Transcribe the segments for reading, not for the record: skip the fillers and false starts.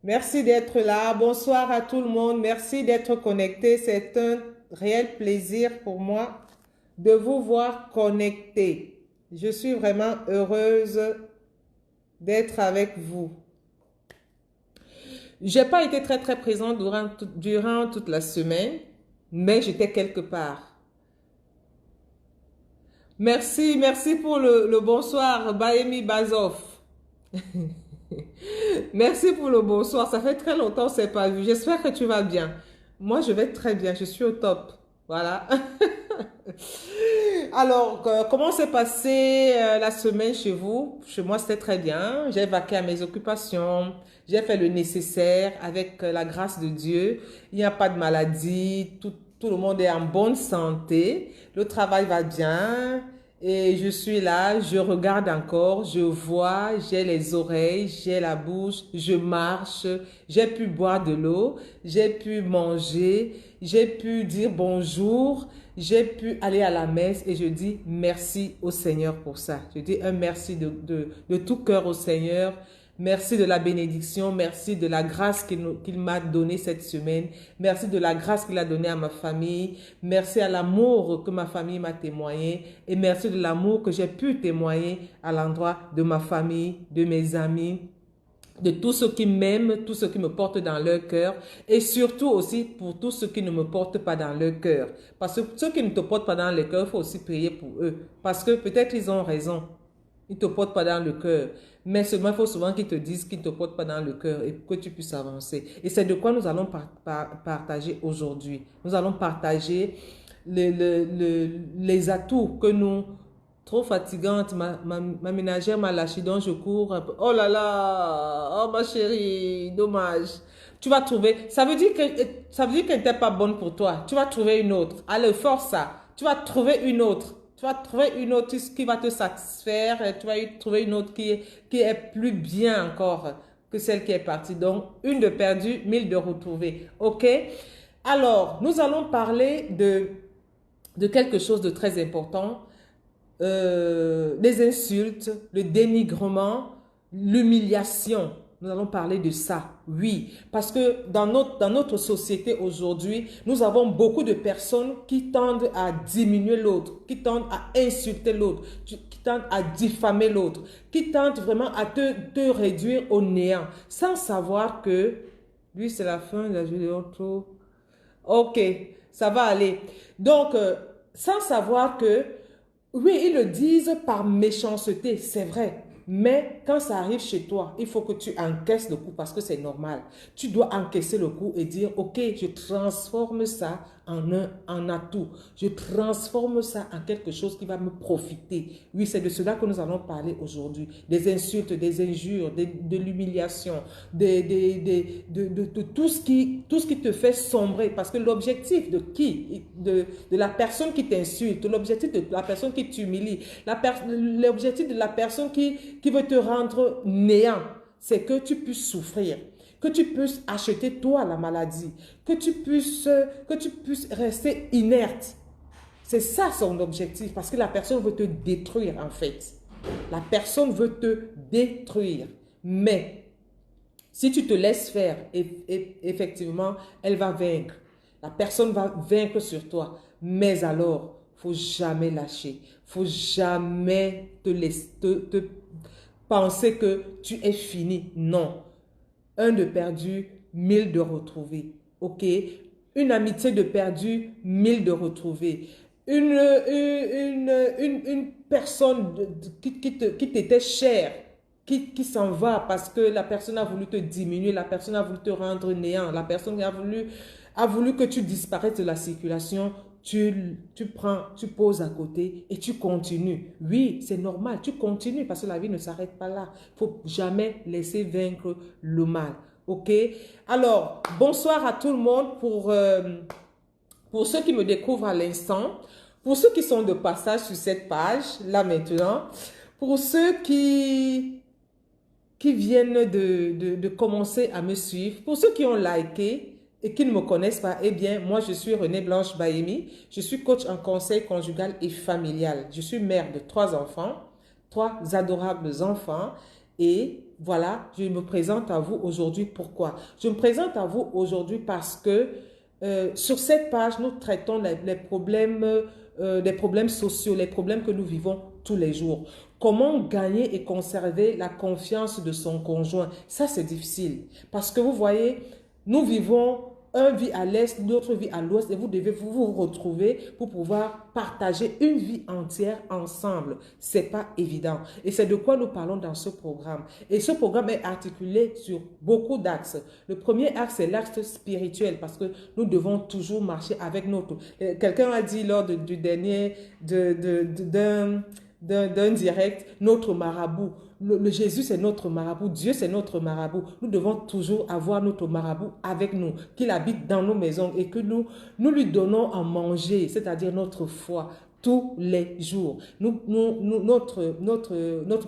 Merci d'être là. Bonsoir à tout le monde. Merci d'être connecté. C'est un réel plaisir pour moi de vous voir connecté. Je suis vraiment heureuse d'être avec vous. J'ai pas été très présente durant toute la semaine, mais j'étais quelque part. Merci pour le bonsoir, Baemi Bazov. Merci pour le bonsoir. Ça fait très longtemps qu'on ne s'est pas vu. J'espère que tu vas bien. Moi, je vais très bien. Je suis au top. Voilà. Alors, comment s'est passée la semaine chez vous? Chez moi, c'était très bien. J'ai vaqué à mes occupations. J'ai fait le nécessaire avec la grâce de Dieu. Il n'y a pas de maladie. Tout le monde est en bonne santé. Le travail va bien. Et je suis là, je regarde encore, je vois, j'ai les oreilles, j'ai la bouche, je marche, j'ai pu boire de l'eau, j'ai pu manger, j'ai pu dire bonjour, j'ai pu aller à la messe et je dis merci au Seigneur pour ça. Je dis un merci de tout cœur au Seigneur. Merci de la bénédiction, merci de la grâce qu'il m'a donnée cette semaine, merci de la grâce qu'il a donnée à ma famille, merci à l'amour que ma famille m'a témoigné et merci de l'amour que j'ai pu témoigner à l'endroit de ma famille, de mes amis, de tous ceux qui m'aiment, tous ceux qui me portent dans leur cœur et surtout aussi pour tous ceux qui ne me portent pas dans leur cœur. Parce que ceux qui ne te portent pas dans le cœur, il faut aussi prier pour eux parce que peut-être ils ont raison. Ils ne te portent pas dans le cœur. Mais seulement, il faut souvent qu'ils te disent qu'ils ne te portent pas dans le cœur et que tu puisses avancer. Et c'est de quoi nous allons partager aujourd'hui. Nous allons partager les atouts que nous... Trop fatigante, ma ménagère m'a lâché, donc je cours un peu. Oh là là, oh ma chérie, dommage. Tu vas trouver, ça veut dire qu'elle n'était pas bonne pour toi. Tu vas trouver une autre. Allez, force ça. Tu vas trouver une autre. Tu vas trouver une autre qui va te satisfaire. Et tu vas trouver une autre qui est plus bien encore que celle qui est partie. Donc, une de perdue, 1000 de retrouvée. OK? Alors, nous allons parler de quelque chose de très important. Les insultes, le dénigrement, l'humiliation. Nous allons parler de ça, oui. Parce que dans notre société aujourd'hui, nous avons beaucoup de personnes qui tendent à diminuer l'autre, qui tendent à insulter l'autre, qui tendent à diffamer l'autre, qui tentent vraiment à te réduire au néant, sans savoir que, lui c'est la fin de la vidéo. Ok, ça va aller. Donc, sans savoir que oui, ils le disent par méchanceté, c'est vrai. Mais quand ça arrive chez toi, il faut que tu encaisses le coup parce que c'est normal. Tu dois encaisser le coup et dire, ok, je transforme ça en atout. Je transforme ça en quelque chose qui va me profiter. Oui, c'est de cela que nous allons parler aujourd'hui. Des insultes, des injures, de l'humiliation, de tout ce qui te fait sombrer. Parce que l'objectif de qui? De la personne qui t'insulte, l'objectif de la personne qui t'humilie, l'objectif de la personne qui veut te rendre néant, c'est que tu puisses souffrir, que tu puisses acheter toi la maladie, que tu puisses rester inerte. C'est ça son objectif, parce que la personne veut te détruire en fait. La personne veut te détruire. Mais si tu te laisses faire, effectivement, elle va vaincre. La personne va vaincre sur toi. Mais alors, il ne faut jamais lâcher. Il ne faut jamais te penser que tu es fini. Non. Un de perdu, 1000 de retrouvé. OK? Une amitié de perdu, 1000 de retrouvé. Une personne qui t'était chère, qui s'en va parce que la personne a voulu te diminuer, la personne a voulu te rendre néant, la personne a voulu que tu disparaisses de la circulation, tu prends, tu poses à côté et tu continues. Oui, c'est normal, tu continues parce que la vie ne s'arrête pas là. Il ne faut jamais laisser vaincre le mal. OK? Alors, bonsoir à tout le monde pour ceux qui me découvrent à l'instant, pour ceux qui sont de passage sur cette page, là maintenant, pour ceux qui viennent de commencer à me suivre, pour ceux qui ont liké et qui ne me connaissent pas, eh bien, moi, je suis Renée Blanche Baemi. Je suis coach en conseil conjugal et familial. Je suis mère de 3 enfants, 3 adorables enfants. Et voilà, je me présente à vous aujourd'hui. Pourquoi? Je me présente à vous aujourd'hui parce que sur cette page, nous traitons les problèmes sociaux, les problèmes que nous vivons tous les jours. Comment gagner et conserver la confiance de son conjoint? Ça, c'est difficile. Parce que vous voyez, nous vivons un vie à l'est, l'autre vie à l'ouest et vous devez vous retrouver pour pouvoir partager une vie entière ensemble. C'est pas évident. Et c'est de quoi nous parlons dans ce programme. Et ce programme est articulé sur beaucoup d'axes. Le premier axe, c'est l'axe spirituel parce que nous devons toujours marcher avec notre... Quelqu'un a dit lors du dernier, d'un direct, notre marabout. Le Jésus, c'est notre marabout. Dieu, c'est notre marabout. Nous devons toujours avoir notre marabout avec nous, qu'il habite dans nos maisons et que nous lui donnons à manger, c'est-à-dire notre foi, tous les jours. Notre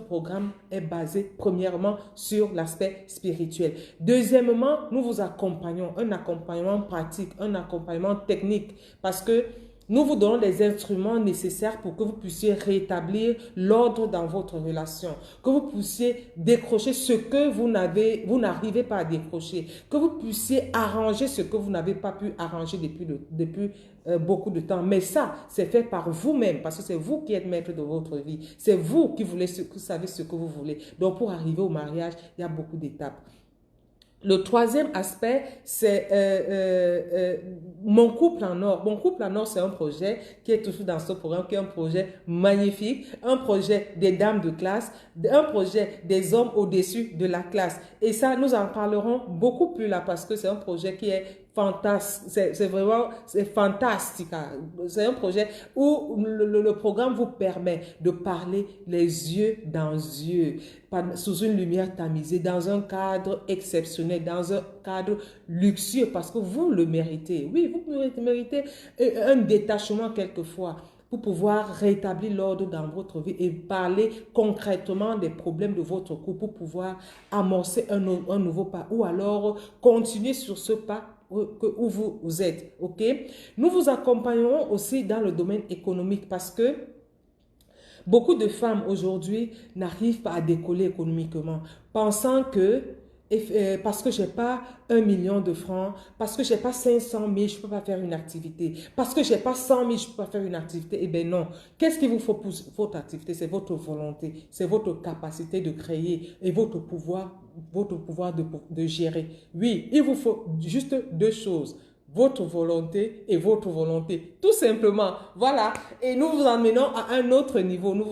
programme est basé premièrement sur l'aspect spirituel. Deuxièmement, nous vous accompagnons, un accompagnement pratique, un accompagnement technique, parce que nous vous donnons les instruments nécessaires pour que vous puissiez rétablir l'ordre dans votre relation, que vous puissiez décrocher ce que vous n'arrivez pas à décrocher, que vous puissiez arranger ce que vous n'avez pas pu arranger depuis beaucoup de temps. Mais ça, c'est fait par vous-même parce que c'est vous qui êtes maître de votre vie. C'est vous qui savez ce que vous voulez. Donc, pour arriver au mariage, il y a beaucoup d'étapes. Le troisième aspect, c'est Mon couple en or. Mon couple en or, c'est un projet qui est toujours dans ce programme, qui est un projet magnifique, un projet des dames de classe, un projet des hommes au-dessus de la classe. Et ça, nous en parlerons beaucoup plus là parce que c'est un projet qui est fantastique, c'est fantastique. C'est un projet où le programme vous permet de parler les yeux dans les yeux, sous une lumière tamisée, dans un cadre exceptionnel, dans un cadre luxueux, parce que vous le méritez. Oui, vous méritez un détachement quelquefois pour pouvoir rétablir l'ordre dans votre vie et parler concrètement des problèmes de votre couple, pour pouvoir amorcer un nouveau pas ou alors continuer sur ce pas où vous êtes, ok? Nous vous accompagnerons aussi dans le domaine économique parce que beaucoup de femmes aujourd'hui n'arrivent pas à décoller économiquement, pensant que parce que je n'ai pas 1 million de francs, parce que je n'ai pas 500 000, je ne peux pas faire une activité. Parce que je n'ai pas 100 000, je ne peux pas faire une activité. Eh bien non. Qu'est-ce qu'il vous faut pour votre activité? C'est votre volonté, c'est votre capacité de créer et votre pouvoir de gérer. Oui, il vous faut juste deux choses. Votre volonté et votre volonté. Tout simplement. Voilà. Et nous vous emmenons à un autre niveau. Nous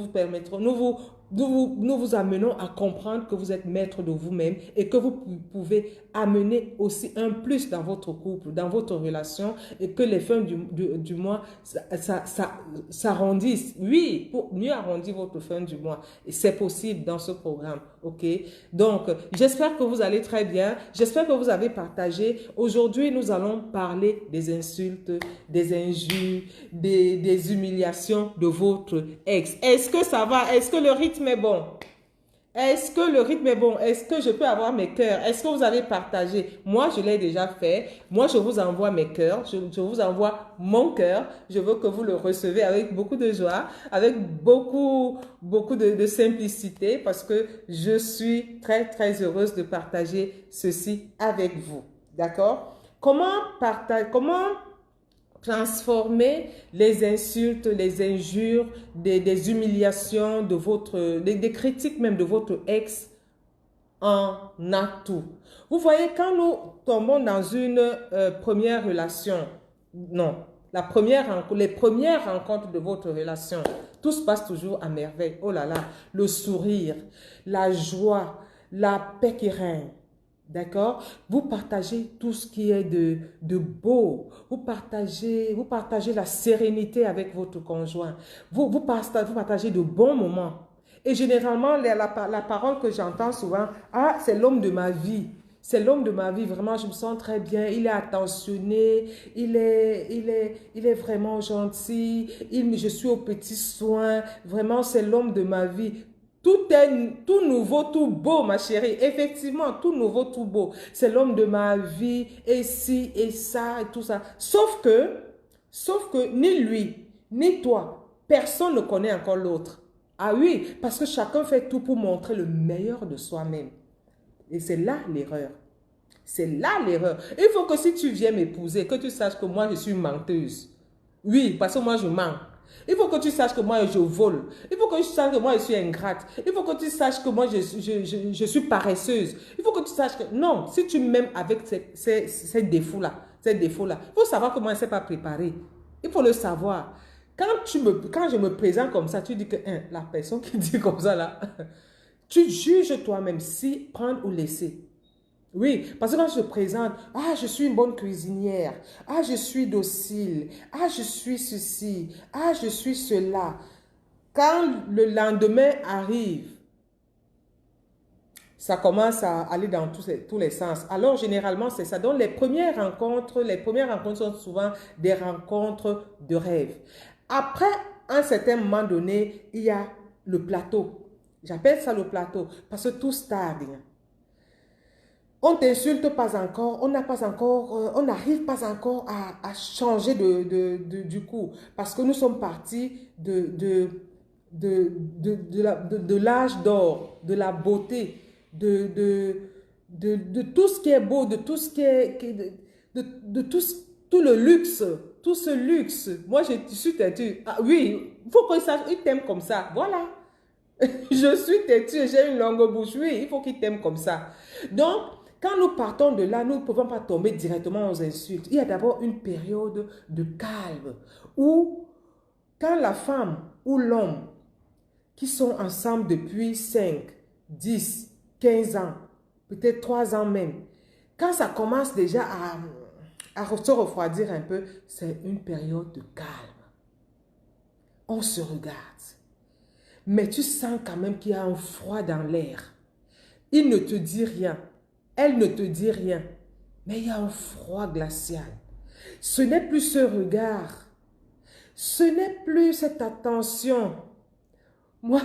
vous amenons à comprendre que vous êtes maître de vous-même et que vous pouvez amener aussi un plus dans votre couple, dans votre relation et que les fins du mois s'arrondissent. Oui, pour mieux arrondir votre fin du mois. Et c'est possible dans ce programme. OK? Donc, j'espère que vous allez très bien. J'espère que vous avez partagé. Aujourd'hui, nous allons parler des insultes, des injures, des humiliations de votre ex. Est-ce que ça va? Est-ce que le rythme est bon? Est-ce que le rythme est bon? Est-ce que je peux avoir mes cœurs? Est-ce que vous avez partagé? Moi, je l'ai déjà fait. Moi, je vous envoie mes cœurs. Je vous envoie mon cœur. Je veux que vous le recevez avec beaucoup de joie, avec beaucoup de simplicité parce que je suis très, très heureuse de partager ceci avec vous. D'accord? Comment transformer les insultes, les injures, des humiliations, des critiques même de votre ex en atout. Vous voyez, quand nous tombons dans une première relation, non, les premières rencontres de votre relation, tout se passe toujours à merveille. Oh là là, le sourire, la joie, la paix qui règne. D'accord? Vous partagez tout ce qui est de beau. Vous partagez la sérénité avec votre conjoint. Vous partagez de bons moments. Et généralement, la parole que j'entends souvent, ah, c'est l'homme de ma vie. C'est l'homme de ma vie, vraiment, je me sens très bien. Il est attentionné, il est vraiment gentil, je suis aux petits soins. Vraiment, c'est l'homme de ma vie. Tout est tout nouveau, tout beau, ma chérie. Effectivement, tout nouveau, tout beau. C'est l'homme de ma vie, et ci, et ça, et tout ça. Sauf que ni lui, ni toi, personne ne connaît encore l'autre. Ah oui, parce que chacun fait tout pour montrer le meilleur de soi-même. Et c'est là l'erreur. C'est là l'erreur. Il faut que si tu viens m'épouser, que tu saches que moi je suis menteuse. Oui, parce que moi je mens. Il faut que tu saches que moi je vole. Il faut que tu saches que moi je suis ingrate. Il faut que tu saches que moi je suis paresseuse. Il faut que tu saches que non, si tu m'aimes avec ces défauts-là, il faut savoir comment elle ne s'est pas préparée. Il faut le savoir. Quand je me présente comme ça, tu dis que la personne qui dit comme ça là, tu juges toi-même si prendre ou laisser. Oui, parce que quand je te présente, ah, je suis une bonne cuisinière, ah, je suis docile, ah, je suis ceci, ah, je suis cela. Quand le lendemain arrive, ça commence à aller dans tous les sens. Alors, généralement, c'est ça. Donc, les premières rencontres sont souvent des rencontres de rêve. Après, à un certain moment donné, il y a le plateau. J'appelle ça le plateau parce que tout stagne. On ne t'insulte pas encore, on n'arrive pas encore à changer du coup. Parce que nous sommes partis de l'âge d'or, de la beauté, de tout ce qui est beau, de tout ce qui est, de tout le luxe, tout ce luxe. Moi, je suis têtue. Ah, oui, il faut qu'il sache, il t'aime comme ça. Voilà. Je suis têtue, j'ai une longue bouche. Oui, il faut qu'il t'aime comme ça. Donc, quand nous partons de là, nous ne pouvons pas tomber directement aux insultes. Il y a d'abord une période de calme où, quand la femme ou l'homme qui sont ensemble depuis 5, 10, 15 ans, peut-être 3 ans même, quand ça commence déjà à se refroidir un peu, c'est une période de calme. On se regarde. Mais tu sens quand même qu'il y a un froid dans l'air. Il ne te dit rien. Elle ne te dit rien. Mais il y a un froid glacial. Ce n'est plus ce regard. Ce n'est plus cette attention. Moi,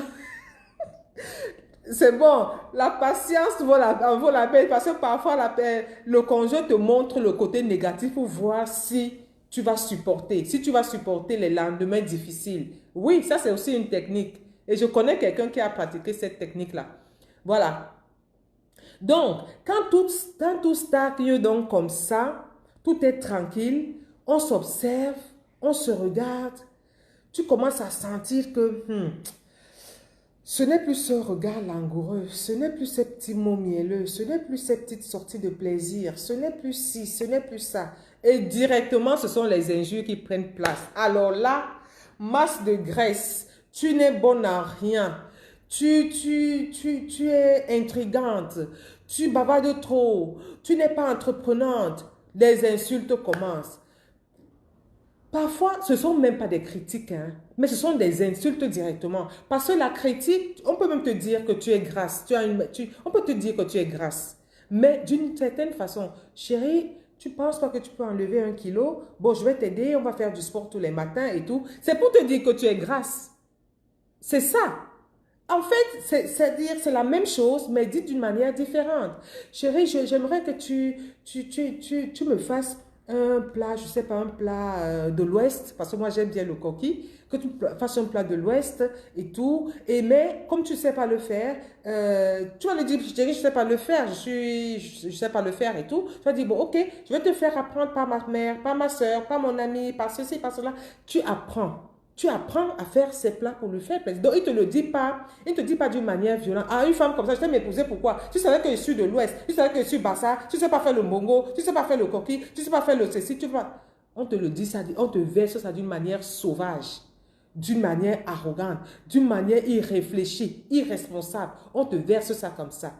c'est bon. La patience vaut la peine parce que parfois le conjoint te montre le côté négatif pour voir si tu vas supporter. Si tu vas supporter les lendemains difficiles. Oui, ça c'est aussi une technique. Et je connais quelqu'un qui a pratiqué cette technique-là. Voilà. Donc, quand tout stagne donc comme ça, tout est tranquille, on s'observe, on se regarde, tu commences à sentir que ce n'est plus ce regard langoureux, ce n'est plus ces petits mots mielleux, ce n'est plus ces petites sorties de plaisir, ce n'est plus ci, ce n'est plus ça. Et directement, ce sont les injures qui prennent place. Alors là, masse de graisse, tu n'es bonne à rien. Tu es intrigante, tu bavardes trop, tu n'es pas entreprenante. Les insultes commencent. Parfois, ce ne sont même pas des critiques, hein, mais ce sont des insultes directement. Parce que la critique, on peut même te dire que tu es grasse. On peut te dire que tu es grasse. Mais d'une certaine façon, chérie, tu penses pas que tu peux enlever 1 kilo? Bon, je vais t'aider, on va faire du sport tous les matins et tout. C'est pour te dire que tu es grasse. C'est ça. En fait, c'est la même chose, mais dit d'une manière différente. Chérie, j'aimerais que tu me fasses un plat, je ne sais pas, un plat de l'Ouest, parce que moi j'aime bien le coquille, que tu fasses un plat de l'Ouest et tout. Mais comme tu ne sais pas le faire, tu vas lui dire, chérie, je ne sais pas le faire, je sais pas le faire et tout. Tu vas dire, bon, ok, je vais te faire apprendre par ma mère, par ma soeur, par mon ami, par ceci, par cela. Tu apprends. Tu apprends à faire ces plats pour lui faire plaisir. Donc, il ne te le dit pas. Il ne te dit pas d'une manière violente. Ah, une femme comme ça, je t'ai m'épouser pourquoi? Tu savais que je suis de l'Ouest. Tu savais que je suis Bassa. Tu ne sais pas faire le mongo. Tu ne sais pas faire le coquille. Tu ne sais pas faire le ceci. On te le dit, ça, on te verse ça d'une manière sauvage, d'une manière arrogante, d'une manière irréfléchie, irresponsable. On te verse ça comme ça.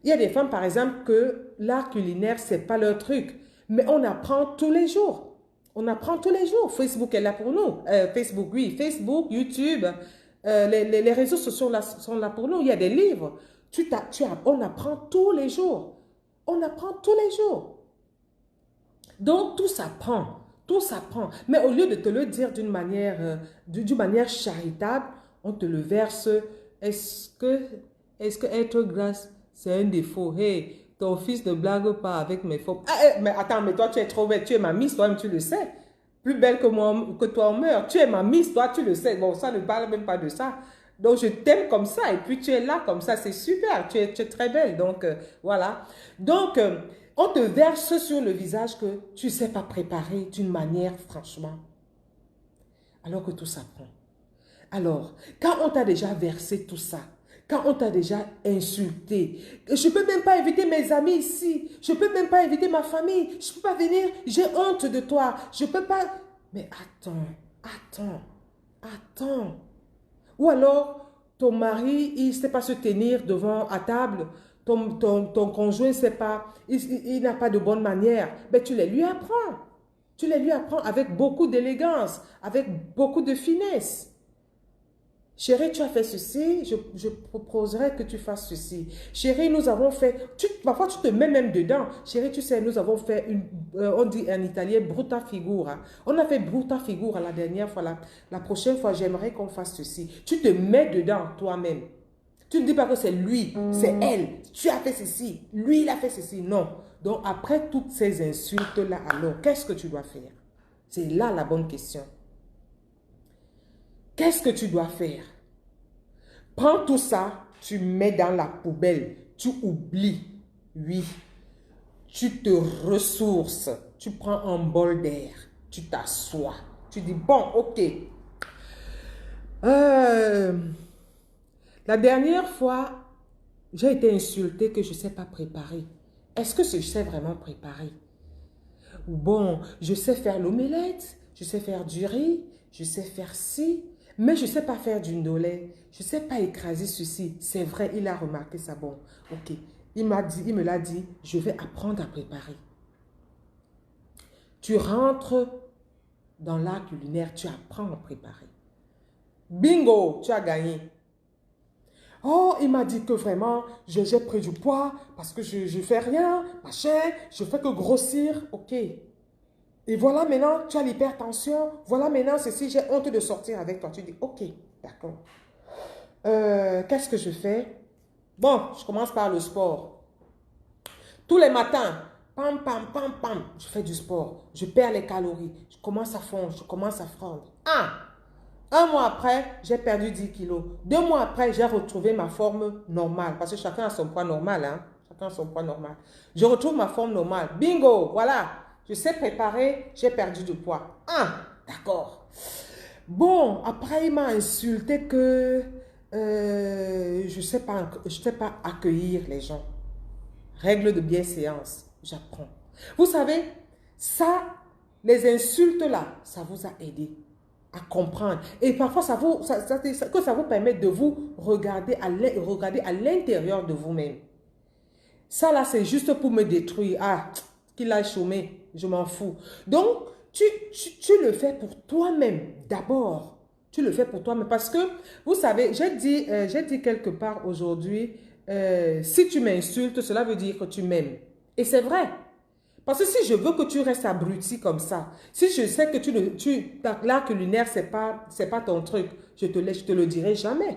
Il y a des femmes, par exemple, que l'art culinaire, ce n'est pas leur truc. Mais on apprend tous les jours. On apprend tous les jours. Facebook est là pour nous. Facebook, oui. Facebook, YouTube, les réseaux sociaux sont là pour nous. Il y a des livres. On apprend tous les jours. On apprend tous les jours. Donc, tout s'apprend. Tout s'apprend. Mais au lieu de te le dire d'une manière charitable, on te le verse. Est-ce que être grasse, c'est un défaut? Hey, ton fils ne blague pas avec mes fautes. Ah, mais attends, mais toi, tu es trop belle. Tu es ma miss, toi-même, tu le sais. Plus belle que moi, que toi, on meurt. Tu es ma miss, toi, tu le sais. Bon, ça ne parle même pas de ça. Donc, je t'aime comme ça et puis tu es là comme ça. C'est super, tu es très belle. Donc, voilà. Donc, on te verse sur le visage que tu ne sais pas préparer d'une manière, franchement. Alors que tout s'apprend. Alors, quand on t'a déjà versé tout ça, quand on t'a déjà insulté, je ne peux même pas inviter mes amis ici, je ne peux même pas inviter ma famille, je ne peux pas venir, j'ai honte de toi, je ne peux pas... Mais attends. Ou alors, ton mari, il ne sait pas se tenir devant à table, ton conjoint ne sait pas, il n'a pas de bonne manière, mais tu les lui apprends. Tu les lui apprends avec beaucoup d'élégance, avec beaucoup de finesse. Chérie, tu as fait ceci, je proposerais que tu fasses ceci. Chérie, nous avons fait... parfois, tu te mets même dedans. Chérie, tu sais, nous avons fait on dit en italien, brutta figura. On a fait brutta figura la dernière fois. La prochaine fois, j'aimerais qu'on fasse ceci. Tu te mets dedans toi-même. Tu ne dis pas que c'est lui, c'est elle. Tu as fait ceci, lui, il a fait ceci. Non. Donc, après toutes ces insultes-là, alors, qu'est-ce que tu dois faire? C'est là la bonne question. Qu'est-ce que tu dois faire? Prends tout ça, tu mets dans la poubelle, tu oublies. Oui, tu te ressources, tu prends un bol d'air, tu t'assois. Tu dis, bon, ok. La dernière fois, j'ai été insultée que je ne sais pas préparer. Est-ce que je sais vraiment préparer? Ou bon, je sais faire l'omelette, je sais faire du riz, je sais faire ci, mais je ne sais pas faire du ndolé, je ne sais pas écraser ceci. C'est vrai, il a remarqué ça. Bon, ok. Il me l'a dit, je vais apprendre à préparer. Tu rentres dans l'art culinaire, tu apprends à préparer. Bingo, tu as gagné. Oh, il m'a dit que vraiment, j'ai pris du poids parce que je ne fais rien, machin, je fais que grossir. Ok. Et voilà maintenant, tu as l'hypertension. Voilà maintenant, ceci, j'ai honte de sortir avec toi. Tu dis, ok, d'accord. Qu'est-ce que je fais? Bon, je commence par le sport. Tous les matins, pam, pam, pam, pam, je fais du sport. Je perds les calories. Je commence à fondre, je commence à fondre. Un mois après, j'ai perdu 10 kilos. 2 mois après, j'ai retrouvé ma forme normale. Parce que chacun a son poids normal. Hein? Chacun a son poids normal. Je retrouve ma forme normale. Bingo, voilà. Je sais préparer, j'ai perdu du poids. D'accord. Bon, après, il m'a insulté que je ne sais pas accueillir les gens. Règle de bienséance, j'apprends. Vous savez, ça, les insultes là, ça vous a aidé à comprendre. Et parfois, ça vous permet de vous regarder à l'intérieur de vous-même. Ça là, c'est juste pour me détruire. Qu'il a chômé, je m'en fous. Donc, tu le fais pour toi-même d'abord. Tu le fais pour toi-même parce que, vous savez, j'ai dit quelque part aujourd'hui, si tu m'insultes, cela veut dire que tu m'aimes. Et c'est vrai. Parce que si je veux que tu restes abruti comme ça, si je sais que l'art culinaire, c'est pas ton truc, je te le dirai jamais.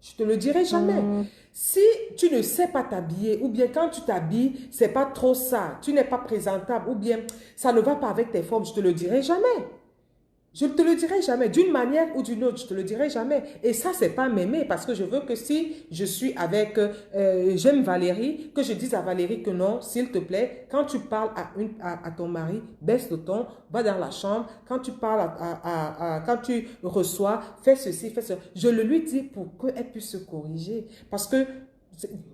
Je te le dirai jamais. Si tu ne sais pas t'habiller, ou bien quand tu t'habilles, c'est pas trop ça, tu n'es pas présentable, ou bien ça ne va pas avec tes formes, je te le dirai jamais. Je ne te le dirai jamais, d'une manière ou d'une autre, je ne te le dirai jamais. Et ça, c'est pas m'aimer, parce que je veux que si je suis avec, j'aime Valérie, que je dise à Valérie que non, s'il te plaît, quand tu parles à ton mari, baisse le ton, va dans la chambre, quand tu parles quand tu reçois, fais ceci, fais cela. Je le lui dis pour qu'elle puisse se corriger, parce que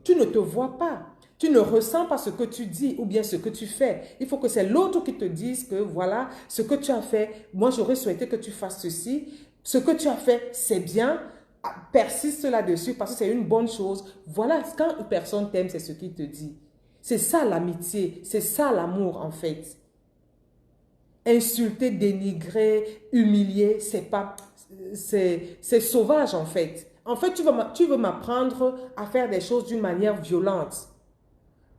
tu ne te vois pas. Tu ne ressens pas ce que tu dis ou bien ce que tu fais. Il faut que c'est l'autre qui te dise que voilà, ce que tu as fait, moi j'aurais souhaité que tu fasses ceci. Ce que tu as fait, c'est bien. Persiste là-dessus parce que c'est une bonne chose. Voilà, quand une personne t'aime, c'est ce qu'il te dit. C'est ça l'amitié, c'est ça l'amour en fait. Insulter, dénigrer, humilier, c'est sauvage en fait. En fait, tu veux m'apprendre à faire des choses d'une manière violente.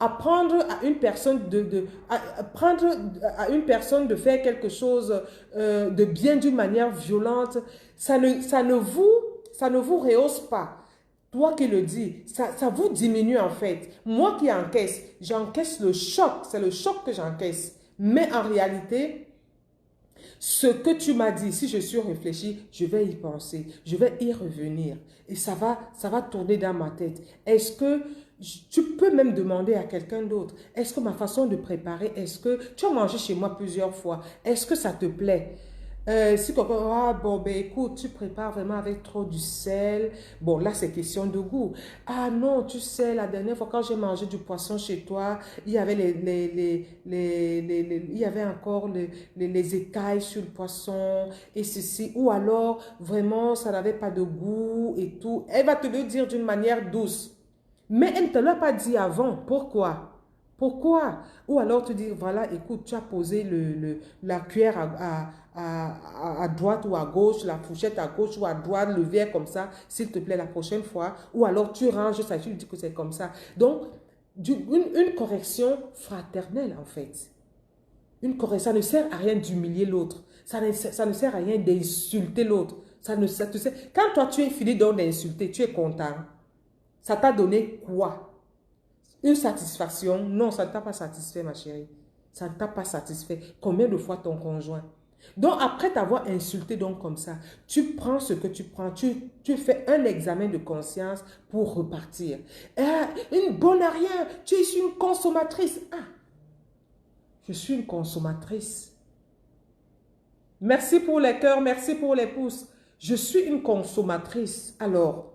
Apprendre à une personne de faire quelque chose de bien d'une manière violente, ça ne vous rehausse pas. Toi qui le dis, ça vous diminue en fait. Moi qui encaisse, j'encaisse le choc, c'est le choc que j'encaisse. Mais en réalité, Ce que tu m'as dit, si je suis réfléchi, je vais y penser, je vais y revenir. Et ça va tourner dans ma tête. Est-ce que tu peux même demander à quelqu'un d'autre, est-ce que ma façon de préparer, est-ce que tu as mangé chez moi plusieurs fois, est-ce que ça te plaît? Si quelqu'un, ah bon, ben écoute, tu prépares vraiment avec trop du sel. Bon, là, c'est question de goût. Ah non, tu sais, la dernière fois quand j'ai mangé du poisson chez toi, il y avait il y avait encore les écailles sur le poisson et ceci. Ou alors, vraiment, ça n'avait pas de goût et tout. Elle va te le dire d'une manière douce. Mais elle ne te l'a pas dit avant. Pourquoi? Pourquoi? Ou alors te dire, voilà, écoute, tu as posé la cuillère à droite ou à gauche, la fourchette à gauche ou à droite, le verre comme ça, s'il te plaît, la prochaine fois. Ou alors tu ranges ça, tu lui dis que c'est comme ça. Donc, une correction fraternelle, en fait. Une correction, ça ne sert à rien d'humilier l'autre. Ça ne sert à rien d'insulter l'autre. Quand toi, tu es fini donc d'insulter, tu es content. Ça t'a donné quoi? Une satisfaction? Non, ça ne t'a pas satisfait, ma chérie. Ça ne t'a pas satisfait. Combien de fois ton conjoint? Donc, après t'avoir insulté donc comme ça, tu prends ce que tu prends, tu fais un examen de conscience pour repartir. Ah, une bonne à rien, tu es une consommatrice. Ah, je suis une consommatrice. Merci pour les cœurs, merci pour les pouces. Je suis une consommatrice. Alors,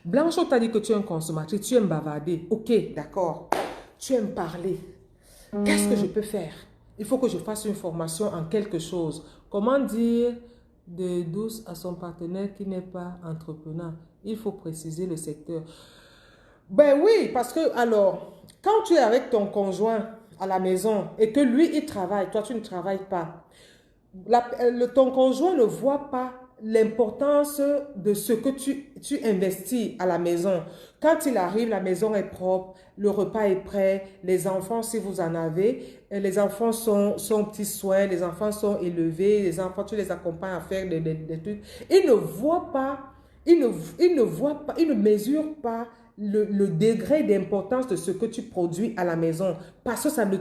Blanche, on t'a dit que tu es un consommatrice, tu aimes bavarder. Ok, d'accord. Tu aimes parler. Qu'est-ce que je peux faire? Il faut que je fasse une formation en quelque chose. Comment dire de douce à son partenaire qui n'est pas entrepreneur? Il faut préciser le secteur. Ben oui, parce que alors, quand tu es avec ton conjoint à la maison et que lui, il travaille, toi, tu ne travailles pas, ton conjoint ne voit pas l'importance de ce que tu investis à la maison. Quand il arrive, la maison est propre, le repas est prêt, les enfants, si vous en avez, les enfants sont petits soins, les enfants sont élevés, les enfants, tu les accompagnes à faire des trucs. Il ne voit pas, il ne voit pas, il ne mesure pas le degré d'importance de ce que tu produis à la maison. Parce que ça ne...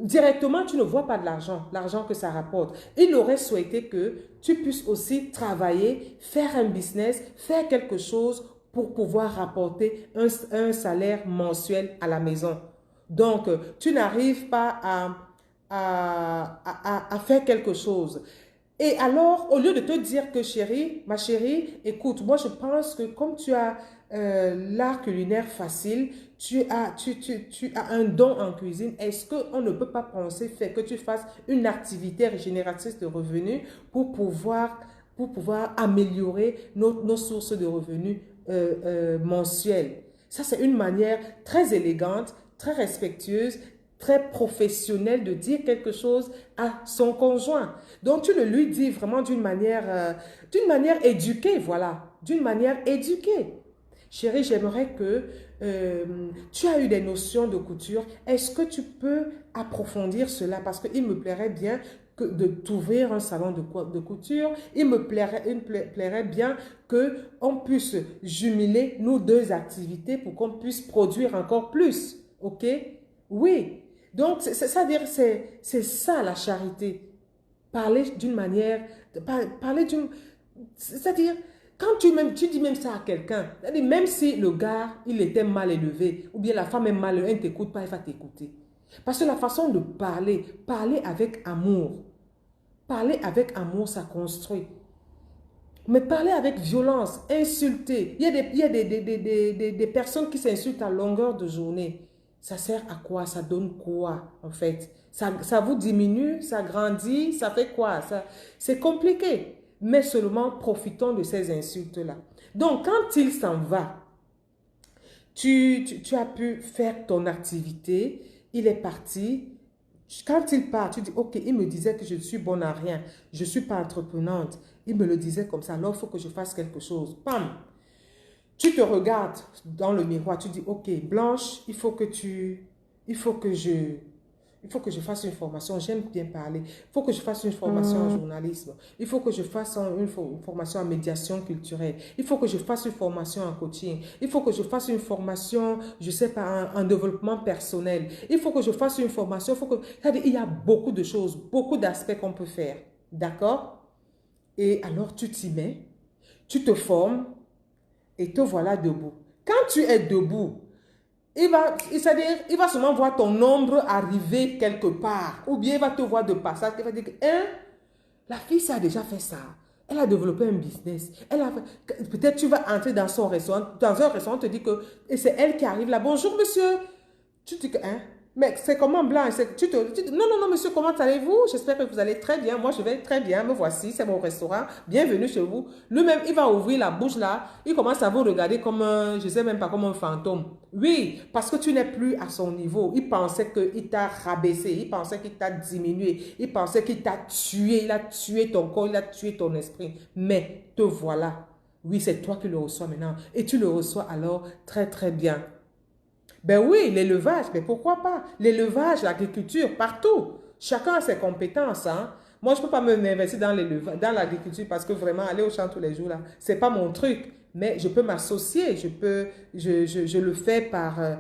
directement, tu ne vois pas de l'argent que ça rapporte. Il aurait souhaité que tu puisses aussi travailler, faire un business, faire quelque chose pour pouvoir rapporter un salaire mensuel à la maison. Donc, tu n'arrives pas à faire quelque chose. Et alors, au lieu de te dire que chérie, ma chérie, écoute, moi je pense que comme tu as l'art culinaire facile, tu as un don en cuisine, est-ce qu'on ne peut pas penser faire que tu fasses une activité régénératrice de revenus pour pouvoir améliorer nos sources de revenus mensuelles? Ça, c'est une manière très élégante, très respectueuse, très professionnelle de dire quelque chose à son conjoint. Donc, tu le lui dis vraiment d'une manière éduquée, voilà, d'une manière éduquée. Chérie, j'aimerais que tu as eu des notions de couture. Est-ce que tu peux approfondir cela? Parce qu'il me plairait bien de t'ouvrir un salon de couture. Il me plairait bien qu'on puisse jumeler nos deux activités pour qu'on puisse produire encore plus. OK? Oui. Donc, c'est-à-dire, c'est ça la charité. Parler d'une manière, parler d'une... C'est-à-dire, quand tu dis même ça à quelqu'un, même si le gars, il était mal élevé, ou bien la femme est mal élevée, elle ne t'écoute pas, elle va t'écouter. Parce que la façon de parler avec amour, ça construit. Mais parler avec violence, insulter, il y a des personnes qui s'insultent à longueur de journée. Ça sert à quoi? Ça donne quoi, en fait? Ça vous diminue, ça grandit, ça fait quoi? C'est compliqué. Mais seulement profitons de ces insultes-là. Donc, quand il s'en va, tu as pu faire ton activité, il est parti. Quand il part, tu dis, ok, il me disait que je ne suis bonne à rien, je ne suis pas entreprenante. Il me le disait comme ça, alors il faut que je fasse quelque chose. Pam! Tu te regardes dans le miroir, tu dis, ok, Blanche, il faut que Il faut que je fasse une formation, j'aime bien parler. Il faut que je fasse une formation en journalisme. Il faut que je fasse une formation en médiation culturelle. Il faut que je fasse une formation en coaching. Il faut que je fasse une formation, je sais pas, en développement personnel. Il faut que je fasse une formation. C'est-à-dire, il y a beaucoup de choses, beaucoup d'aspects qu'on peut faire. D'accord? Et alors, tu t'y mets, tu te formes et te voilà debout. Quand tu es debout, c'est-à-dire, il va seulement voir ton ombre arriver quelque part. Ou bien il va te voir de passage. Il va dire que, hein, la fille, ça a déjà fait ça. Elle a développé un business. Peut-être tu vas entrer dans son restaurant. Dans un restaurant, on te dit que c'est elle qui arrive là. Bonjour, monsieur. Tu te dis que, hein? Mais c'est comment blanc? Non, non, non, monsieur, comment allez-vous? J'espère que vous allez très bien. Moi, je vais très bien. Me voici, c'est mon restaurant. Bienvenue chez vous. Lui-même, il va ouvrir la bouche là. Il commence à vous regarder comme un, je sais même pas, comme un fantôme. Oui, parce que tu n'es plus à son niveau. Il pensait qu'il t'a rabaissé. Il pensait qu'il t'a diminué. Il pensait qu'il t'a tué. Il a tué ton corps. Il a tué ton esprit. Mais te voilà. Oui, c'est toi qui le reçois maintenant. Et tu le reçois alors très, très bien. Ben oui, l'élevage, mais pourquoi pas? L'élevage, l'agriculture, partout. Chacun a ses compétences. Hein? Moi, je ne peux pas m'investir dans l'agriculture parce que vraiment, aller au champ tous les jours, là, ce n'est pas mon truc. Mais je peux m'associer, je le fais par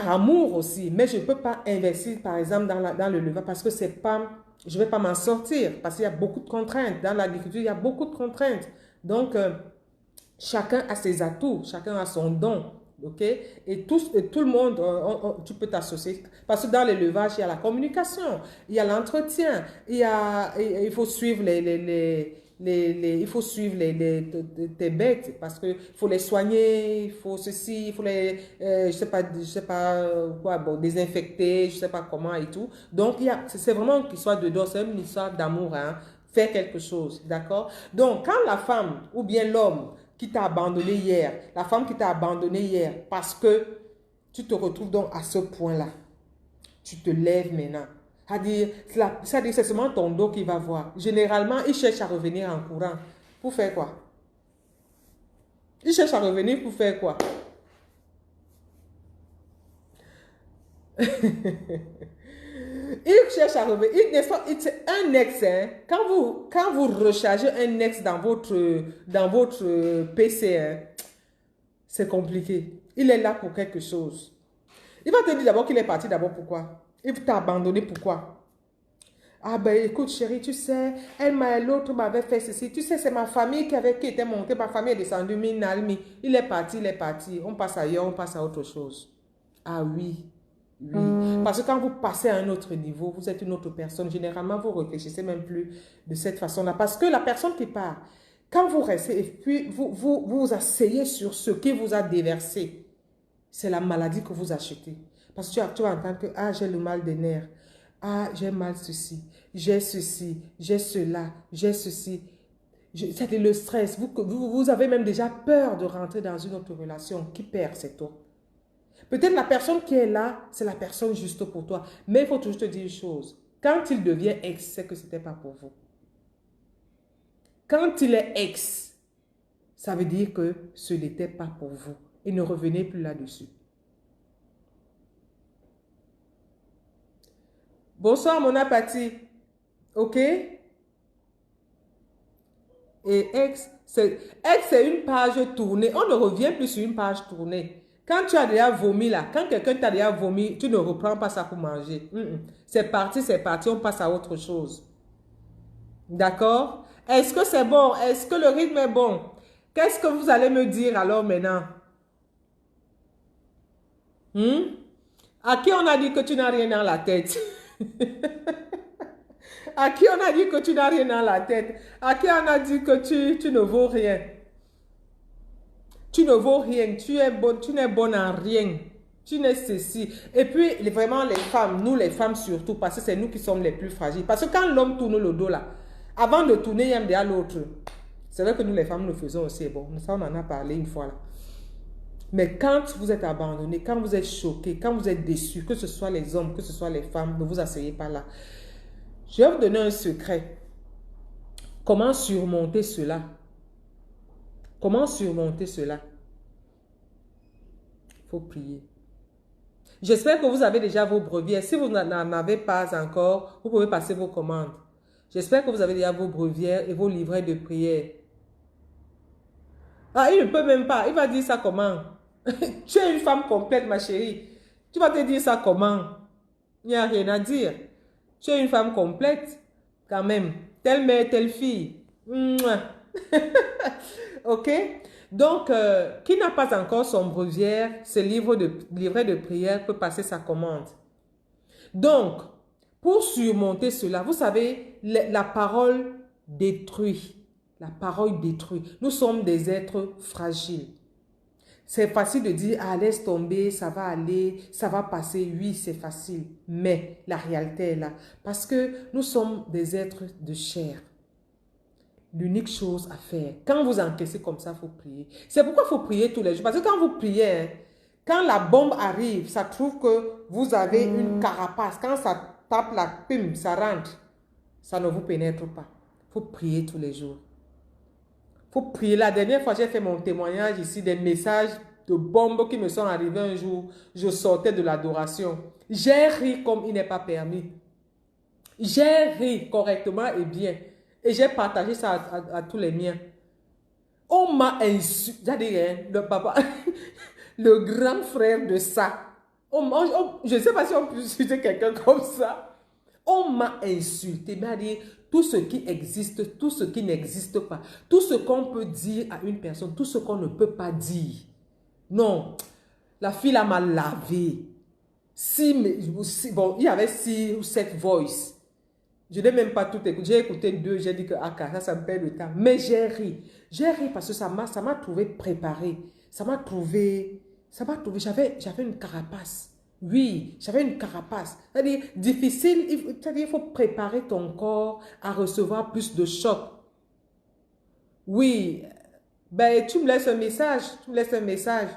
amour aussi. Mais je ne peux pas investir, par exemple, dans l'élevage parce que c'est pas, je ne vais pas m'en sortir parce qu'il y a beaucoup de contraintes. Dans l'agriculture, il y a beaucoup de contraintes. Donc, chacun a ses atouts, chacun a son don. OK? Et tout le monde, tu peux t'associer. Parce que dans l'élevage, il y a la communication, il y a l'entretien, il faut suivre il faut suivre tes bêtes parce qu'il faut les soigner, il faut ceci, il faut les, je sais pas quoi, bon, désinfecter, je sais pas comment et tout. Donc, c'est vraiment une histoire de dos, c'est une histoire d'amour, hein. Faire quelque chose, d'accord? Donc, quand la femme ou bien l'homme qui t'a abandonné hier, la femme qui t'a abandonné hier, parce que tu te retrouves donc à ce point-là. Tu te lèves maintenant. C'est-à-dire, c'est seulement ton dos qui va voir. Généralement, il cherche à revenir en courant. Pour faire quoi? Il cherche à revenir pour faire quoi? Il cherche à revenir. C'est un ex. Hein? Quand vous rechargez un ex dans votre PC, hein, c'est compliqué. Il est là pour quelque chose. Il va te dire d'abord qu'il est parti d'abord pourquoi? Il t'a abandonné pourquoi? Ah ben écoute chérie, tu sais, l'autre m'avait fait ceci. Tu sais, c'est ma famille qui était montée, ma famille est descendue, il est parti, il est parti. On passe ailleurs, on passe à autre chose. Ah oui, oui. Parce que quand vous passez à un autre niveau, vous êtes une autre personne. Généralement, vous réfléchissez même plus de cette façon-là. Parce que la personne qui part, quand vous restez et puis vous asseyez sur ce qui vous a déversé, c'est la maladie que vous achetez. Parce que tu vas entendre que ah, j'ai le mal des nerfs. Ah, j'ai mal ceci, j'ai cela, j'ai ceci. C'est le stress. Vous avez même déjà peur de rentrer dans une autre relation. Qui perd, c'est toi. Peut-être la personne qui est là, c'est la personne juste pour toi. Mais il faut toujours te dire une chose. Quand il devient ex, c'est que ce n'était pas pour vous. Quand il est ex, ça veut dire que ce n'était pas pour vous. Et ne revenez plus là-dessus. Bonsoir, mon apathie. OK? Et ex, c'est une page tournée. On ne revient plus sur une page tournée. Quand tu as déjà vomi là, quand quelqu'un t'a déjà vomi, tu ne reprends pas ça pour manger. C'est parti, on passe à autre chose. D'accord? Est-ce que c'est bon? Est-ce que le rythme est bon? Qu'est-ce que vous allez me dire alors maintenant? À qui on a dit que tu n'as rien dans la tête? À qui on a dit que tu n'as rien dans la tête? À qui on a dit que tu ne vaux rien? Tu ne vaux rien. Tu n'es bonne en rien. Tu n'es ceci. Et puis, vraiment, les femmes, nous les femmes surtout, parce que c'est nous qui sommes les plus fragiles. Parce que quand l'homme tourne le dos là, avant de tourner, il aime déjà l'autre. C'est vrai que nous les femmes le faisons aussi. Bon, ça on en a parlé une fois là. Mais quand vous êtes abandonné, quand vous êtes choqué, quand vous êtes déçu, que ce soit les hommes, que ce soit les femmes, ne vous asseyez pas là. Je vais vous donner un secret. Comment surmonter cela? Comment surmonter cela? Il faut prier. J'espère que vous avez déjà vos brevieres. Si vous n'en avez pas encore, vous pouvez passer vos commandes. J'espère que vous avez déjà vos brevieres et vos livrets de prière. Ah, il ne peut même pas. Il va dire ça comment? Tu es une femme complète, ma chérie. Tu vas te dire ça comment? Il n'y a rien à dire. Tu es une femme complète, quand même. Telle mère, telle fille. Mouah. OK? Donc, qui n'a pas encore son brevière, ce livret de prière peut passer sa commande. Donc, pour surmonter cela, vous savez, la parole détruit. La parole détruit. Nous sommes des êtres fragiles. C'est facile de dire, ah, laisse tomber, ça va aller, ça va passer. Oui, c'est facile. Mais la réalité est là. Parce que nous sommes des êtres de chair. L'unique chose à faire, quand vous encaissez comme ça, il faut prier. C'est pourquoi il faut prier tous les jours. Parce que quand vous priez, hein, quand la bombe arrive, ça trouve que vous avez une carapace. Quand ça tape la pum, ça rentre. Ça ne vous pénètre pas. Il faut prier tous les jours. Il faut prier. La dernière fois, j'ai fait mon témoignage ici, des messages de bombes qui me sont arrivés un jour. Je sortais de l'adoration. J'ai ri comme il n'est pas permis. J'ai ri correctement et bien. Et j'ai partagé ça à tous les miens. On m'a insulté. C'est-à-dire, le papa, le grand frère de ça. Je ne sais pas si on peut insulter quelqu'un comme ça. On m'a insulté. Mais dit, tout ce qui existe, tout ce qui n'existe pas, tout ce qu'on peut dire à une personne, tout ce qu'on ne peut pas dire. Non, la fille là m'a lavé. Bon, il y avait 6 ou 7 voices. Je n'ai même pas tout écouté. J'ai écouté 2, j'ai dit que ça me perd le temps. Mais j'ai ri. J'ai ri parce que ça m'a trouvé préparé. J'avais une carapace. Oui, j'avais une carapace. C'est-à-dire, difficile, il faut préparer ton corps à recevoir plus de chocs. Oui, ben, tu me laisses un message.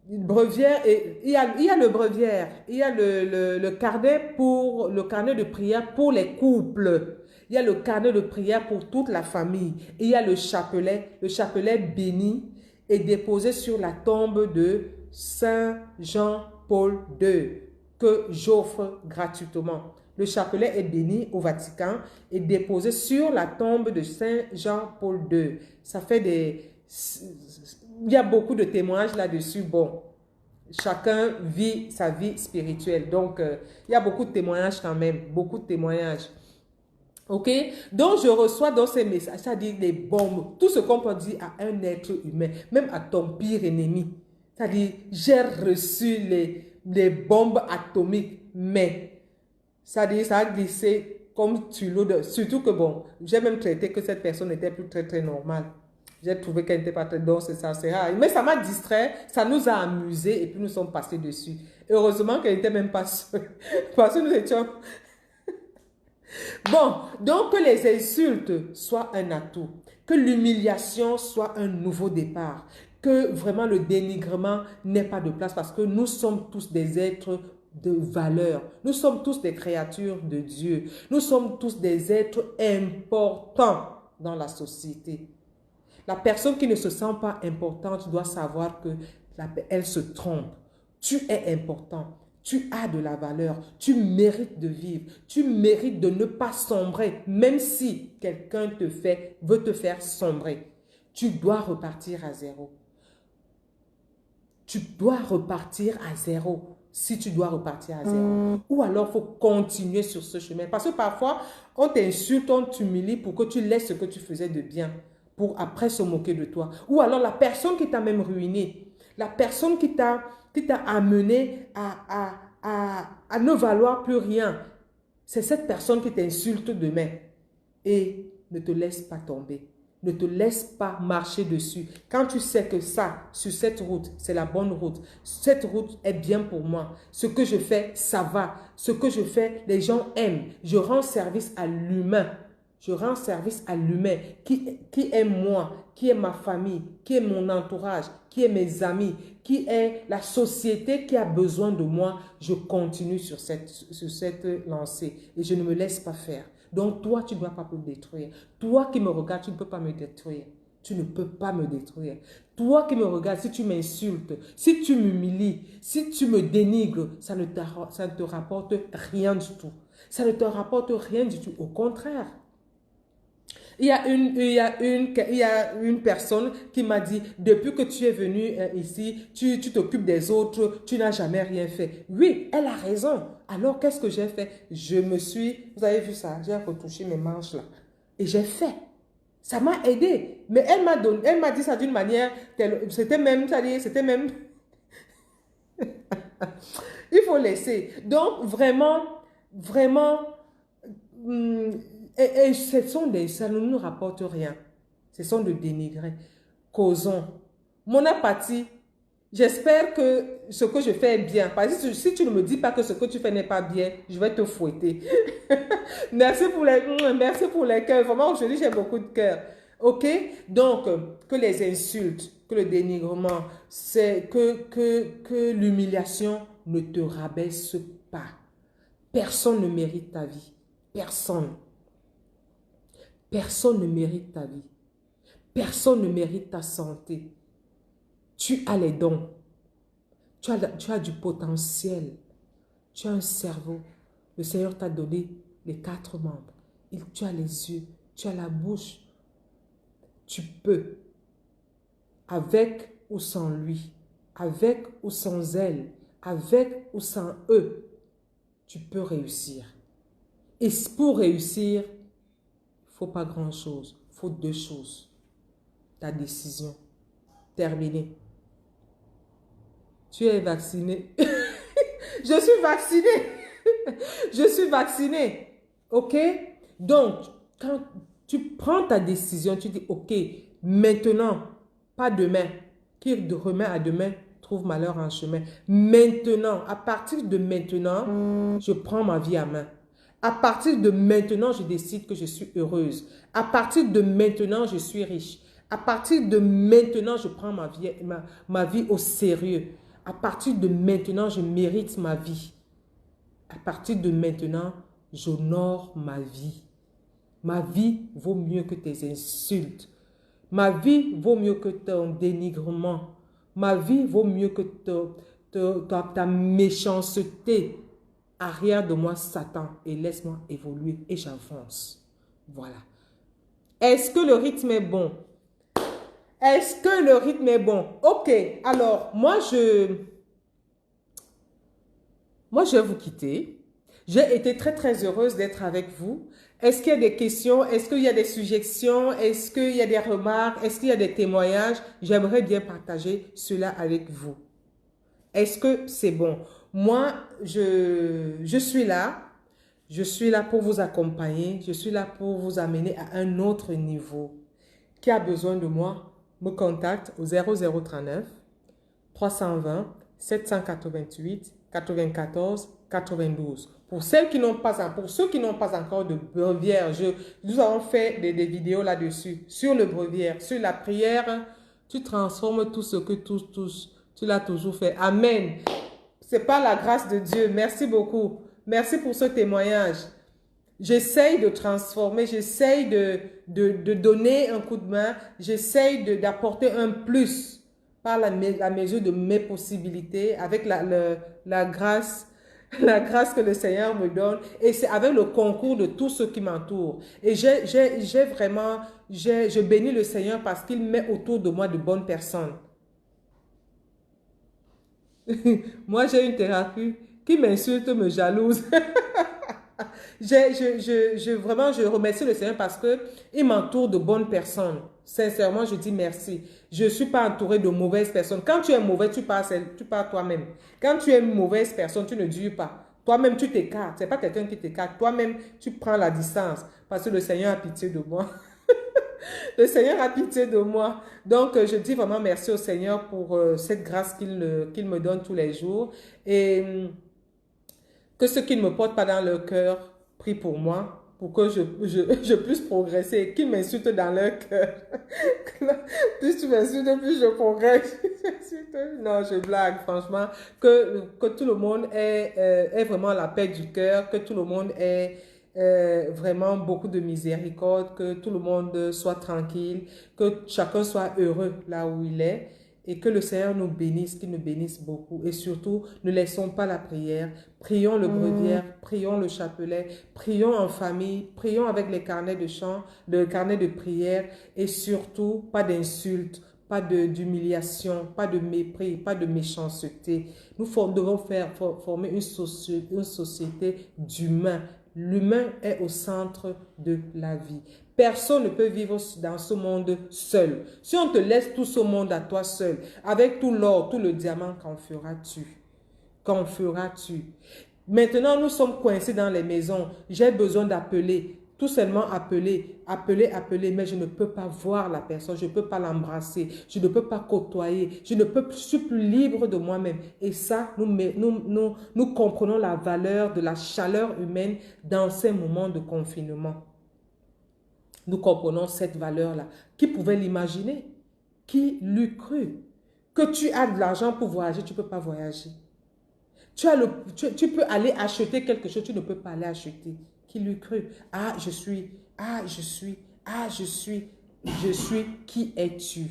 Breviaire, et il y a le breviaire, il y a le carnet de prière pour les couples, il y a le carnet de prière pour toute la famille, et il y a le chapelet béni et déposé sur la tombe de Saint Jean-Paul II que j'offre gratuitement. Le chapelet est béni au Vatican et déposé sur la tombe de Saint Jean-Paul II. Ça fait il y a beaucoup de témoignages là-dessus. Bon, chacun vit sa vie spirituelle. Donc, il y a beaucoup de témoignages quand même. Beaucoup de témoignages. OK? Donc, je reçois dans ces messages, c'est-à-dire les bombes, tout ce qu'on peut dire à un être humain, même à ton pire ennemi. C'est-à-dire, j'ai reçu les bombes atomiques, mais c'est-à-dire, ça a glissé comme tuyau. Surtout que, bon, j'ai même traité que cette personne n'était plus très, très normale. J'ai trouvé qu'elle n'était pas très douce, ça c'est rare. Mais ça m'a distrait, ça nous a amusés et puis nous sommes passés dessus. Heureusement qu'elle n'était même pas seule. Parce que nous étions... Bon, donc que les insultes soient un atout. Que l'humiliation soit un nouveau départ. Que vraiment le dénigrement n'ait pas de place parce que nous sommes tous des êtres de valeur. Nous sommes tous des créatures de Dieu. Nous sommes tous des êtres importants dans la société. La personne qui ne se sent pas importante doit savoir qu'elle se trompe. Tu es important. Tu as de la valeur. Tu mérites de vivre. Tu mérites de ne pas sombrer. Même si quelqu'un veut te faire sombrer. Tu dois repartir à zéro. Tu dois repartir à zéro. Si tu dois repartir à zéro. Ou alors, il faut continuer sur ce chemin. Parce que parfois, on t'insulte, on t'humilie pour que tu laisses ce que tu faisais de bien. Pour après se moquer de toi. Ou alors la personne qui t'a même ruiné, la personne qui t'a amené à ne valoir plus rien, c'est cette personne qui t'insulte demain. Et ne te laisse pas tomber. Ne te laisse pas marcher dessus. Quand tu sais que ça, sur cette route, c'est la bonne route. Cette route est bien pour moi. Ce que je fais, ça va. Ce que je fais, les gens aiment. Je rends service à l'humain. Je rends service à l'humain qui est moi, qui est ma famille, qui est mon entourage, qui est mes amis, qui est la société qui a besoin de moi. Je continue sur cette lancée et je ne me laisse pas faire. Donc toi, tu ne dois pas me détruire. Toi qui me regardes, tu ne peux pas me détruire. tu ne peux pas me détruire. Toi qui me regardes, si tu m'insultes, si tu m'humilies, si tu me dénigres, ça ne te rapporte rien du tout. Ça ne te rapporte rien du tout. Au contraire. Il y a une personne qui m'a dit, depuis que tu es venu ici, tu t'occupes des autres, tu n'as jamais rien fait. Oui, elle a raison. Alors, qu'est-ce que j'ai fait? Vous avez vu ça, j'ai retouché mes manches là. Et j'ai fait. Ça m'a aidé. Mais elle m'a dit ça d'une manière, c'était même, il faut laisser. Donc, vraiment, ça ne nous rapporte rien. Ce sont de dénigrer. Causons. Mon apathie, j'espère que ce que je fais est bien. Parce que si tu ne me dis pas que ce que tu fais n'est pas bien, je vais te fouetter. Merci pour les cœurs. Vraiment, aujourd'hui, j'ai beaucoup de cœur. OK? Donc, que les insultes, que le dénigrement, c'est que l'humiliation ne te rabaisse pas. Personne ne mérite ta vie. Personne. Personne ne mérite ta vie. Personne ne mérite ta santé. Tu as les dons. Tu as du potentiel. Tu as un cerveau. Le Seigneur t'a donné les 4 membres. Tu as les yeux. Tu as la bouche. Tu peux. Avec ou sans lui. Avec ou sans elle. Avec ou sans eux. Tu peux réussir. Et pour réussir, il ne faut pas grand-chose. Il faut 2 choses. Ta décision. Terminé. Tu es vacciné. Je suis vacciné. Je suis vacciné. OK? Donc, quand tu prends ta décision, tu dis, OK, maintenant, pas demain. Qui remet à demain, trouve malheur en chemin. Maintenant, à partir de maintenant, je prends ma vie à main. À partir de maintenant, je décide que je suis heureuse. À partir de maintenant, je suis riche. À partir de maintenant, je prends ma vie au sérieux. À partir de maintenant, je mérite ma vie. À partir de maintenant, j'honore ma vie. Ma vie vaut mieux que tes insultes. Ma vie vaut mieux que ton dénigrement. Ma vie vaut mieux que ta méchanceté. Arrière de moi, Satan, et laisse-moi évoluer et j'avance. Voilà. Est-ce que le rythme est bon? Est-ce que le rythme est bon? Ok, alors, moi, je vais vous quitter. J'ai été très, très heureuse d'être avec vous. Est-ce qu'il y a des questions? Est-ce qu'il y a des suggestions? Est-ce qu'il y a des remarques? Est-ce qu'il y a des témoignages? J'aimerais bien partager cela avec vous. Est-ce que c'est bon? Moi, je suis là. Je suis là pour vous accompagner. Je suis là pour vous amener à un autre niveau. Qui a besoin de moi? Me contacte au 0039 320 788 94 92. Pour ceux qui n'ont pas encore de breviaire, nous avons fait des vidéos là-dessus, sur le breviaire, sur la prière. Tu transformes tout ce que tu l'as toujours fait. Amen. C'est pas la grâce de Dieu. Merci beaucoup. Merci pour ce témoignage. J'essaye de transformer, j'essaye de donner un coup de main, j'essaye d'apporter un plus par la mesure de mes possibilités, avec la grâce que le Seigneur me donne, et c'est avec le concours de tous ceux qui m'entourent. Et je bénis le Seigneur parce qu'il met autour de moi de bonnes personnes. Moi, j'ai une thérapie qui m'insulte, me jalouse. Vraiment, je remercie le Seigneur parce qu'il m'entoure de bonnes personnes. Sincèrement, je dis merci. Je ne suis pas entourée de mauvaises personnes. Quand tu es mauvais, tu pars toi-même. Quand tu es une mauvaise personne, tu ne dures pas. Toi-même, tu t'écartes. Ce n'est pas quelqu'un qui t'écarte. Toi-même, tu prends la distance parce que le Seigneur a pitié de moi. Le Seigneur a pitié de moi. Donc, je dis vraiment merci au Seigneur pour cette grâce qu'il me donne tous les jours. Et que ceux qui ne me portent pas dans leur cœur prient pour moi, pour que je puisse progresser et qu'ils m'insultent dans leur cœur. Plus tu m'insultes, plus je progresse. Non, je blague, franchement. Que tout le monde ait vraiment la paix du cœur, que tout le monde ait vraiment beaucoup de miséricorde, que tout le monde soit tranquille, que chacun soit heureux là où il est et que le Seigneur nous bénisse, qu'il nous bénisse beaucoup. Et surtout, ne laissons pas la prière, prions le bréviaire, prions le chapelet, prions en famille, prions avec les carnets de chant, le carnet de prière et surtout, pas d'insultes, pas d'humiliation, pas de mépris, pas de méchanceté. Nous devons former une société d'humains. L'humain est au centre de la vie. Personne ne peut vivre dans ce monde seul. Si on te laisse tout ce monde à toi seul, avec tout l'or, tout le diamant, qu'en feras-tu? Qu'en feras-tu? Maintenant, nous sommes coincés dans les maisons. J'ai besoin d'appeler. Tout seulement appeler, mais je ne peux pas voir la personne, je ne peux pas l'embrasser, je ne peux pas côtoyer, je suis plus libre de moi-même. Et ça, nous comprenons la valeur de la chaleur humaine dans ces moments de confinement. Nous comprenons cette valeur-là. Qui pouvait l'imaginer? Qui l'eût cru? Que tu as de l'argent pour voyager, tu ne peux pas voyager. Tu peux aller acheter quelque chose, tu ne peux pas aller acheter. Qui l'eût cru? Ah, je suis, qui es-tu?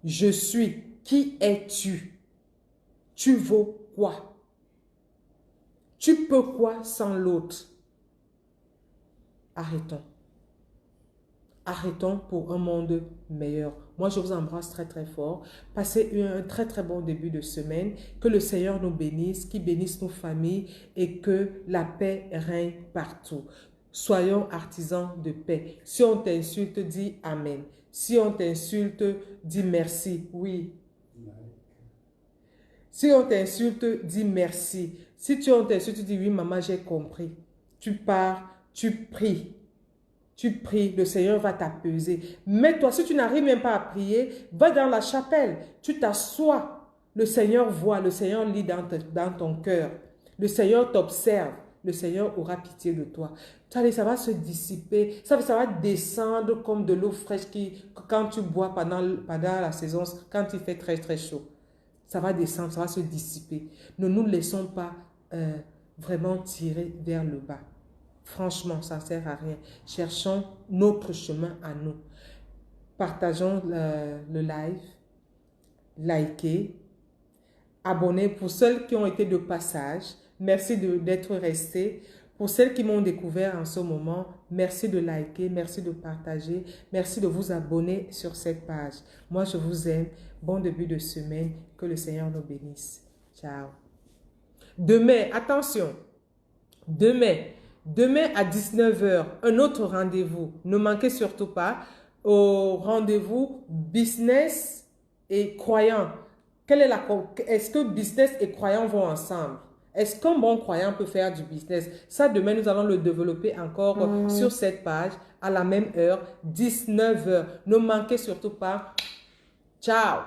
Je suis, qui es-tu? Tu vaux quoi? Tu peux quoi sans l'autre? Arrêtons. Arrêtons pour un monde meilleur. Moi, je vous embrasse très, très fort. Passez un très, très bon début de semaine. Que le Seigneur nous bénisse, qu'il bénisse nos familles et que la paix règne partout. Soyons artisans de paix. Si on t'insulte, dis Amen. Si on t'insulte, dis merci. Oui. Si on t'insulte, dis merci. Si on t'insulte, dis oui, maman, j'ai compris. Tu pars, tu pries. Tu pries, le Seigneur va t'apaiser. Mais toi, si tu n'arrives même pas à prier, va dans la chapelle. Tu t'assois. Le Seigneur voit, le Seigneur lit dans ton cœur. Le Seigneur t'observe. Le Seigneur aura pitié de toi. Ça va se dissiper. Ça va descendre comme de l'eau fraîche quand tu bois pendant la saison, quand il fait très, très chaud. Ça va descendre, ça va se dissiper. Ne nous laissons pas vraiment tirer vers le bas. Franchement, ça ne sert à rien. Cherchons notre chemin à nous. Partageons le live. Likez. Abonnez pour ceux qui ont été de passage. Merci d'être restés. Pour celles qui m'ont découvert en ce moment, merci de liker, merci de partager, merci de vous abonner sur cette page. Moi, je vous aime. Bon début de semaine. Que le Seigneur nous bénisse. Ciao. Demain, attention. Demain à 19 h, un autre rendez-vous. Ne manquez surtout pas au rendez-vous business et croyant. Est-ce que business et croyant vont ensemble? Est-ce qu'un bon croyant peut faire du business? Ça, demain, nous allons le développer encore sur cette page à la même heure, 19 h. Ne manquez surtout pas. Ciao!